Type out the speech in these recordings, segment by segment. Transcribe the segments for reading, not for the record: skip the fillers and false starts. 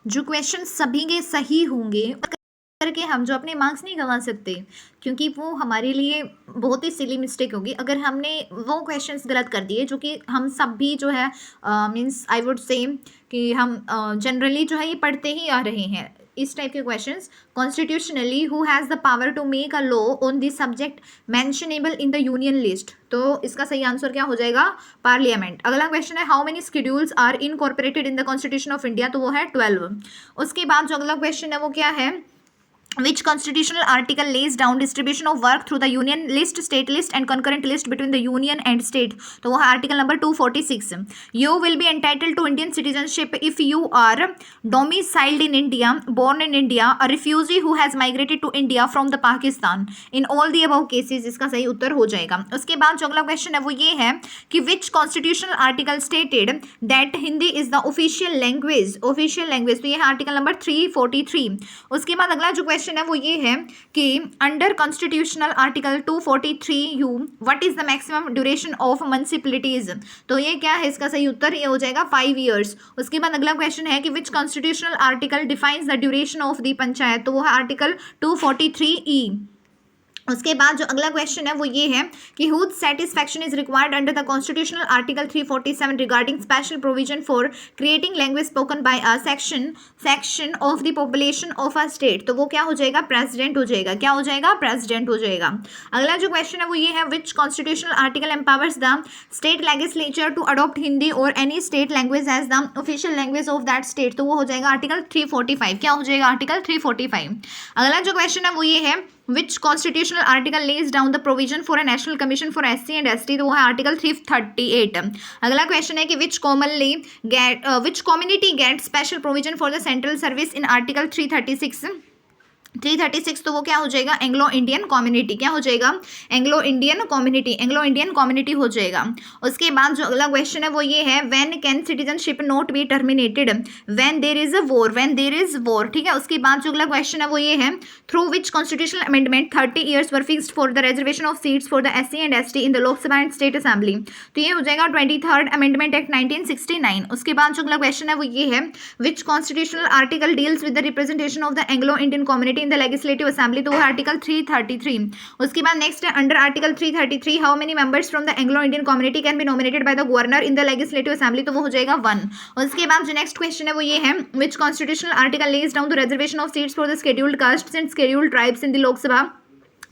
जो क्वेश्चन सभी के सही होंगे करके हम जो अपने मार्क्स नहीं गंवा सकते, क्योंकि वो हमारे लिए बहुत ही सिली मिस्टेक होगी अगर हमने वो क्वेश्चंस गलत कर दिए जो कि हम सब भी जो है मीन्स आई वुड से कि हम जनरली जो है ये पढ़ते ही आ रहे हैं इस टाइप के questions. Constitutionally who has the power to make a law on this subject mentionable in the union list, तो इसका सही आंसर क्या हो जाएगा? पार्लियामेंट। अगला क्वेश्चन है how many schedules are incorporated in the constitution of India, तो वो है 12। उसके बाद जो अगला क्वेश्चन है वो क्या है? Which constitutional article lays down distribution of work through the union list, state list and concurrent list between the union and state, तो वो है article number 246। You will be entitled to Indian citizenship if you are domiciled in India, born in India, a refugee who has migrated to India from the Pakistan, in all the above cases, इसका सही उत्तर हो जाएगा। उसके बाद जो अगला question है वो ये है कि which constitutional article stated that Hindi is the official language, तो ये है आर्टिकल नंबर 343। उसके बाद अगला जो क्वेश्चन है वो ये है कि under constitutional article 243U what is the maximum duration of municipalities, तो ये क्या है? इसका सही उत्तर ये हो जाएगा 5 ईयर्स। उसके बाद अगला क्वेश्चन है कि which constitutional article defines the duration of the panchayat, तो वो है आर्टिकल 243E। उसके बाद जो अगला क्वेश्चन है वो ये है कि whose satisfaction is required under the constitutional article 347 regarding special provision for creating language spoken by a section of the population of a state, तो वो क्या हो जाएगा? प्रेसिडेंट हो जाएगा। क्या हो जाएगा? प्रेसिडेंट हो जाएगा। अगला जो क्वेश्चन है वो ये है which constitutional article empowers the state legislature to adopt Hindi or any state language as the official language of that state, तो वो हो जाएगा आर्टिकल 345। क्या हो जाएगा? आर्टिकल 345। अगला जो क्वेश्चन है वो ये है which constitutional article lays down the provision for a national commission for SC and ST, तो वो है आर्टिकल 338। अगला क्वेश्चन है कि which community get special provision for the central service in article 336, तो वो क्या हो जाएगा? Anglo Indian community. क्या हो जाएगा? एंग्लो इंडियन कम्युनिटी हो जाएगा। उसके बाद जो अगला क्वेश्चन है वो ये है when can citizenship not be terminated? When there is war. ठीक है। उसके बाद जो अगला क्वेश्चन है वो ये है through which constitutional amendment 30 years were fixed for the reservation of seats for the SC and ST in the Lok Sabha and state assembly, तो ये हो जाएगा 23rd अमेंडमेंट एक्ट 1969। उसके बाद जो अगला क्वेश्चन है वो ये है which constitutional article deals with the representation of the Anglo Indian community in the legislative assembly, तो वो आर्टिकल 333। उसके बाद नेक्स्ट है under article 333 how many members from the Anglo Indian community can be nominated by the governor in the legislative assembly, तो वो हो जाएगा 1। उसके बाद जो नेक्स्ट क्वेश्चन है वो ये है which constitutional article lays down the reservation of seats for the scheduled castes and scheduled tribes in the Lok Sabha,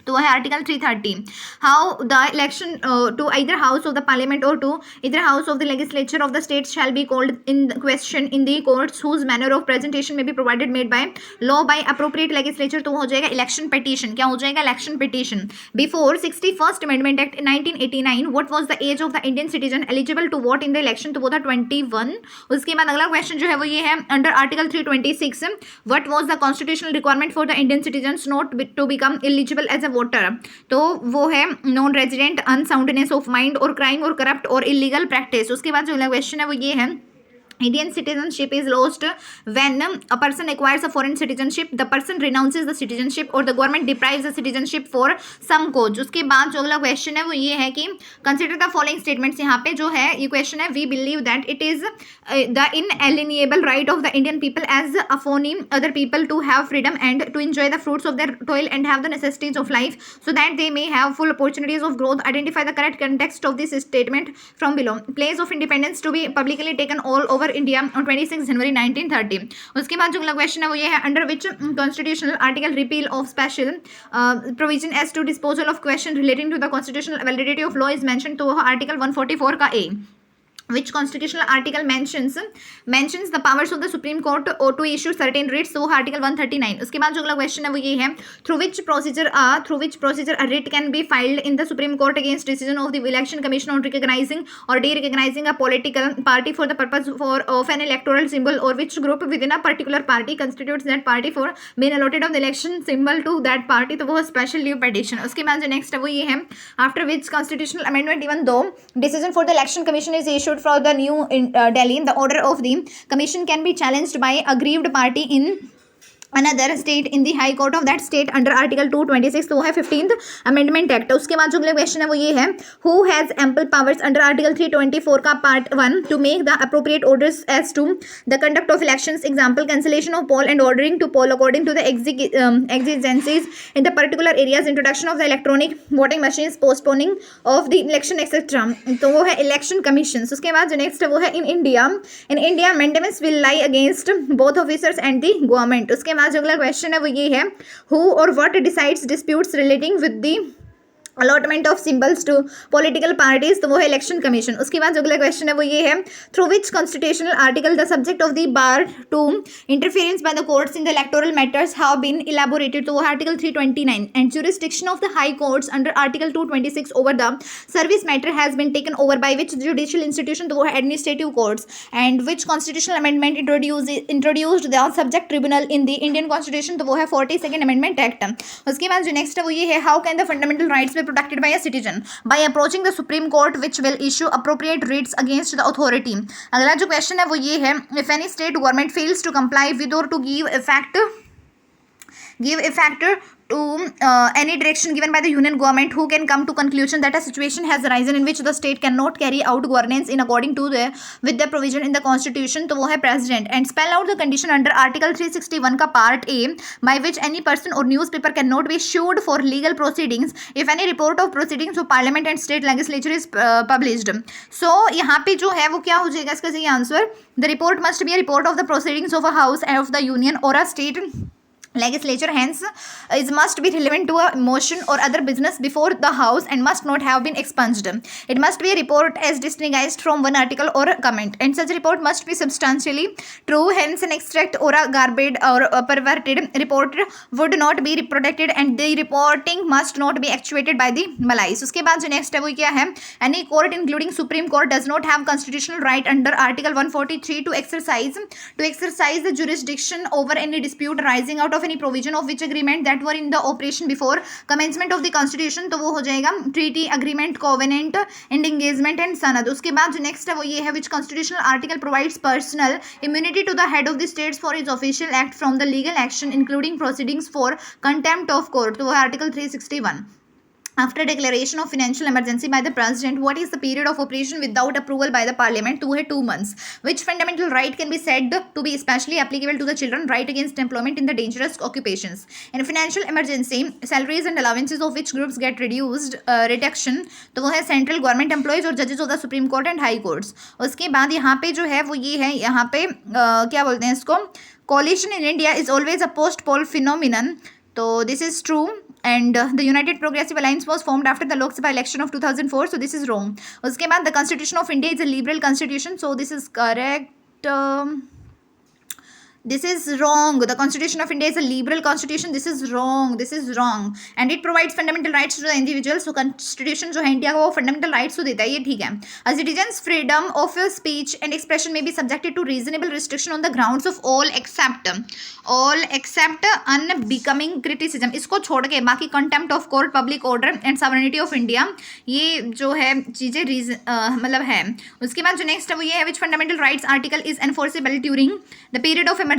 तो वह है article 330। How the election to either house of the parliament और to either house of the legislature of the state shall be called in question in the courts whose manner of presentation may be provided made by law by appropriate legislature, तो हो जाएगा election petition. क्या हो जाएगा? Election petition. Before 61st amendment act 1989 what was the age of the Indian citizen eligible to vote in the election, तो वो था 21। उसके बाद अगला क्वेश्चन जो है वो ये है under article 326 what was the constitutional requirement for the Indian citizens not to become eligible as a voter, तो वो है non resident, unsoundness of mind और क्राइम और करप्ट और इलीगल प्रैक्टिस। उसके बाद जो अगला क्वेश्चन है वो ये है Indian citizenship is lost when a person acquires a foreign citizenship, the person renounces the citizenship or the government deprives the citizenship for some cause। उसके बाद जो अगला क्वेश्चन है वो ये है कि consider the following statements। यहाँ पे जो है ये क्वेश्चन है we believe that it is the inalienable right of the Indian people as affording other people to have freedom and to enjoy the fruits of their toil and have the necessities of life so that they may have full opportunities of growth। Identify the correct context of this statement from below। Place of independence to be publicly taken all over India on 26 जनवरी 1930। उसके बाद जो अगला question है वो ये है under which constitutional article repeal of special provision as to disposal of question relating to the constitutional validity of law is mention, तो article 144 का A. Which constitutional article mentions the powers of the Supreme Court or to issue certain writs, तो article 139। उसके बाद जो अगला question है वो ये है through which procedure a writ can be filed in the Supreme Court against decision of the Election Commission on recognizing or de-recognizing a political party for the purpose of an electoral symbol, or which group within a particular party constitutes that party for being allotted of the election symbol to that party, तो वो special leave petition। उसके बाद जो next है वो ये है after which constitutional amendment even though decision for the Election Commission is issued for the New Delhi, the order of the commission can be challenged by aggrieved party in another state in the high court of that state under article 226, तो वो है 15th amendment act. उसके बाद जो अगला question है वो ये है, who has ample powers under article 324 का part 1 to make the appropriate orders as to the conduct of elections, example cancellation of poll and ordering to poll according to the exigencies in the particular areas, introduction of the electronic voting machines, postponing of the election etcetera, तो वो है election commission. उसके बाद जो next है वो है in India mandates will lie against both officers and the government. उसके बाद जो अगला क्वेश्चन है वो ये है, हु और what decides disputes relating with the allotment of symbols to political parties, तो वो है इलेक्शन कमीशन। उसके बाद जो अगला क्वेश्चन है वो ये है, through which constitutional article the subject of the bar to interference by the courts in the electoral matters have been elaborated, तो वो है article 329, and jurisdiction of the high courts under article 226 over the service matter has been taken over by which judicial institution, तो वो है administrative courts, and which constitutional amendment introduced the subject tribunal in the Indian constitution, तो वो है 42nd amendment act. उसके बाद जो next है वो ये है, how can the fundamental rights protected by a citizen by approaching the Supreme Court which will issue appropriate writs against the authority। अगला जो क्वेश्चन है वो ये है, if any state government fails to comply with or to give effect to any direction given by the union government, who can come to conclusion that a situation has arisen in which the state cannot carry out governance in according to with the provision in the constitution, तो वो है president, and spell out the condition under article 361 का part A by which any person or newspaper cannot be sued for legal proceedings if any report of proceedings of parliament and state legislature is published। so यहाँ पे जो है वो क्या हो जाएगा इसका सही answer, the report must be a report of the proceedings of a house of the union or a state legislature, hence is must be relevant to a motion or other business before the house and must not have been expunged। it must be a report as distinguished from one article or a comment, and such report must be substantially true, hence an extract or a garbage or a perverted report would not be protected and the reporting must not be actuated by the malice। उसके बाद जो next है वो क्या है, any court including Supreme Court does not have constitutional right under article 143 to exercise the jurisdiction over any dispute arising out of any provision of which agreement that were in the operation before commencement of the constitution, तो वो हो जाएगा treaty, agreement, covenant and engagement and sanad। उसके बाद जो next है वो ये है, which constitutional article provides personal immunity to the head of the states for his official act from the legal action including proceedings for contempt of court, तो वो है article 361। After declaration of financial emergency by the president, what is the period of operation without approval by the parliament, तो है 2 months। which fundamental right can be said to be especially applicable to the children, right against employment in the dangerous occupations। in financial emergency, salaries and allowances of which groups get reduction, तो वो है central government employees और judges of the supreme court and high courts। उसके बाद यहाँ पे जो है वो ये है, यहाँ पे क्या बोलते हैं इसको, coalition in India is always a post-poll phenomenon, तो this is true, and the United Progressive Alliance was formed after the Lok Sabha election of 2004, so this is wrong। उसके बाद the Constitution of India is a liberal constitution, so this is correct। this is wrong, the Constitution of India is a liberal constitution, this is wrong, and it provides fundamental rights to the individual, so constitution जो है India का वो fundamental rights तो देता है, ये ठीक है। a citizen's freedom of speech and expression may be subjected to reasonable restriction on the grounds of all except unbecoming criticism, इसको छोड़ के बाकी contempt of court, public order and sovereignty of India, ये जो है चीज़ें मतलब है। उसके बाद जो नेक्स्ट है वो ये है, which fundamental rights article is enforceable during the period of emergency,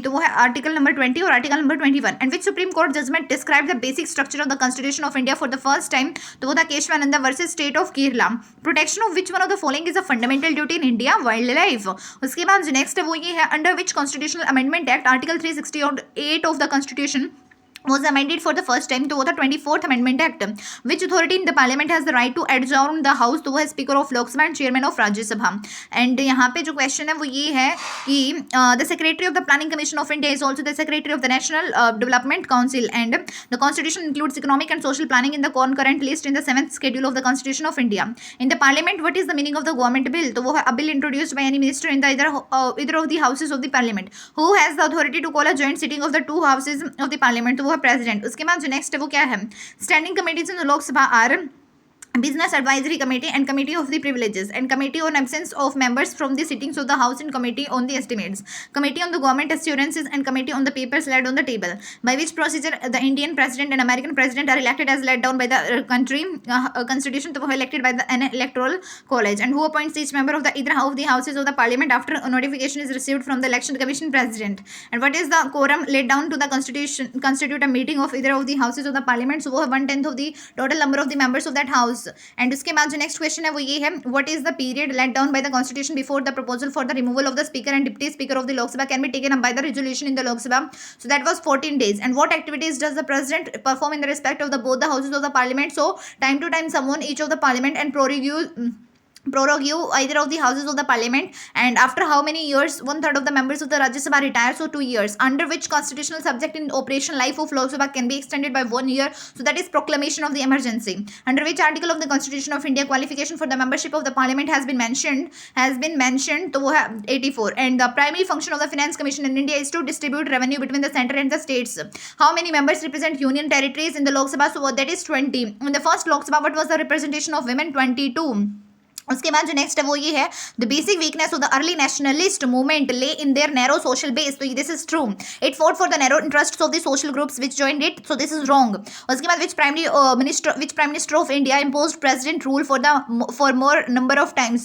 तो वो है आर्टिकल नंबर 20 और article number 21। And which supreme court judgment describe the basic structure of the constitution of India for the first time, तो वो था Kesavananda versus state of Kerala. Protection of which one of the following is a fundamental duty in India, wild life. उसके बाद जो next है वो ये है, under which constitutional amendment act article 368 of the constitution was amended for the first time, तो वो था 24th amendment act। which authority in the parliament has the right to adjourn the house, तो वो है speaker of Lok Sabha and chairman of Rajya Sabha. And यहाँ पे जो question है वो ये है कि the secretary of the planning commission of India is also the secretary of the national development council, and the constitution includes economic and social planning in the concurrent list in the 7th schedule of the constitution of India। in the parliament, what is the meaning of the government bill, तो वो है a bill introduced by any minister in the either of the houses of the parliament, who has the authority to call a joint sitting of the 2 houses of the parliament, तो वो है president। उसके बाद जो next है वो क्या है, standing committees in Lok Sabha are Business Advisory Committee and Committee of the Privileges, and Committee on Absence of Members from the Sittings of the House and Committee on the Estimates, Committee on the Government Assurances and Committee on the Papers laid on the table, by which procedure the Indian President and American President are elected as laid down by the country constitution to be elected by an electoral college, and who appoints each member of the either of the houses of the parliament after a notification is received from the election commission president. And what is the quorum laid down to the constitution constitute a meeting of either of the houses of the parliament, so वो है 1/10 of the total number of the members of that house. And उसके बाद जो next question है वो ये है, what is the period laid down by the constitution before the proposal for the removal of the speaker and deputy speaker of the Lok Sabha can be taken up by the resolution in the Lok Sabha. So that was 14 days. And what activities does the president perform in the respect of the both the houses of the parliament. So time to time summon each of the parliament and prorogue either of the houses of the parliament, and after how many years 1/3 of the members of the Rajya Sabha retire, so 2 years. Under which constitutional subject in operation life of Lok Sabha can be extended by 1 year, so that is proclamation of the emergency. Under which article of the Constitution of India qualification for the membership of the parliament has been mentioned तो वो है 84. And the primary function of the finance commission in India is to distribute revenue between the center and the states. How many members represent union territories in the Lok Sabha? So that is 20. In the first Lok Sabha, what was the representation of women? 22. उसके बाद जो next है वो ये है, the basic weakness of the early nationalist movement lay in their narrow social base. तो this is true. It fought for the narrow interests of the social groups which joined it. So this is wrong. उसके बाद which prime minister of India imposed president rule for more number of times.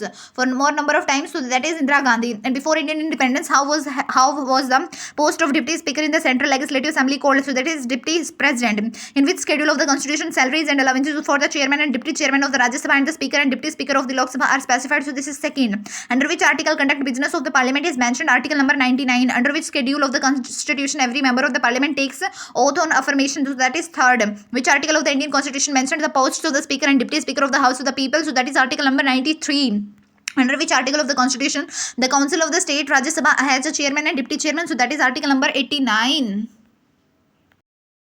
So that is Indira Gandhi. And before Indian independence how was the post of deputy speaker in the central legislative assembly called. So that is deputy president. In which schedule of the constitution salaries and allowances for the chairman and deputy chairman of the राज्य सभा and the speaker and deputy speaker of the लोक Sabha are specified. So this is second. Under which article conduct business of the parliament is mentioned? Article number 99. Under which schedule of the constitution every member of the parliament takes oath on affirmation? So that is third. Which article of the Indian constitution mentioned the posts of the speaker and deputy speaker of the house of the people? So that is article number 93. Under which article of the constitution the council of the state Rajya Sabha has a chairman and deputy chairman? So that is article number 89.